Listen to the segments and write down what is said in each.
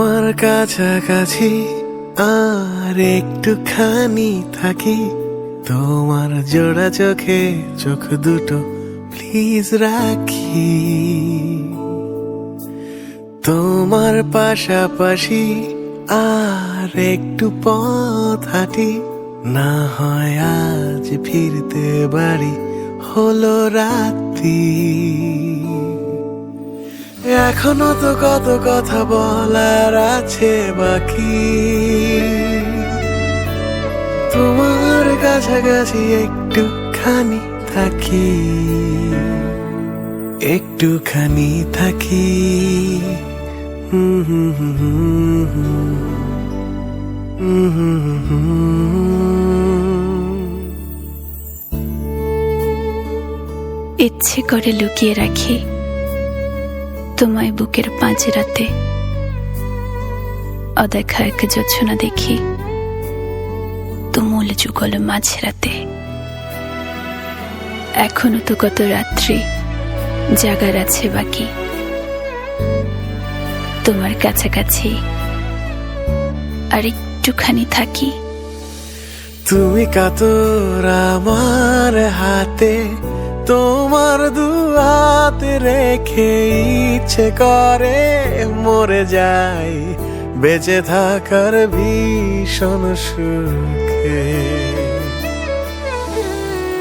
তোমার কাছাকাছি আর একটুখানি থাকি, তোমার জোড়া চোখে চোখ দুটো প্লিজ রাখি। তোমার পাশাপাশি আর একটু পথ হাঁটি, না হয় আজ ফিরতে বাড়ি হলো রাত্রি। এখনো তো কত কথা বলার আছে বাকি, তোমার কাছাকাছি একটুখানি থাকি, একটুখানি থাকি। ইচ্ছে করে লুকিয়ে রাখি তোমায় বুকের পাঁজরাতে, অদেখা এক জোছনা দেখি তুমুল যুগল মাঝরাতে। এখনো তো কত রাত্রি জাগার আছে বাকি, তোমার কাছাকাছি আর একটুখানি থাকি। তুমি কাতর আমার হাতে, তোমার দু হাত রেখে ইচ্ছে করে মরে যাই বেঁচে থাকার ভীষণ সুখে।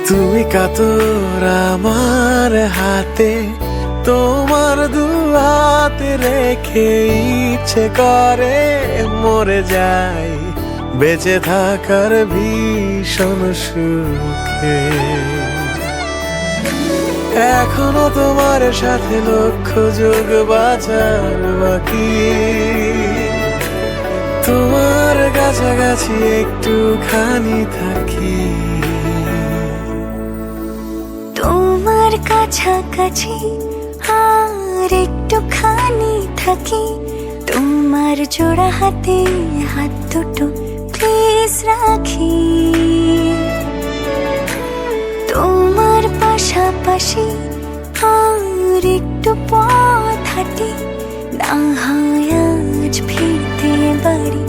তুমি কাতর আমার হাতে, তোমার দু হাত রেখে ইচ্ছে করে মরে যাই বেঁচে থাকার ভীষণ সুখে। এখনো তোমার সাথে লক্ষ্য যোগ বাঁচার বাকি, তোমার কাছাকাছি একটুখানি থাকি, তোমার কাছাকাছি আর একটুখানি থাকি। তোমার জোড়া হাতে হাত দুটো প্লিজ রাখি। তোমার পাশাপাশি আর একটু পথ হাঁটি, না হয় আজ ফিরতে বাড়ি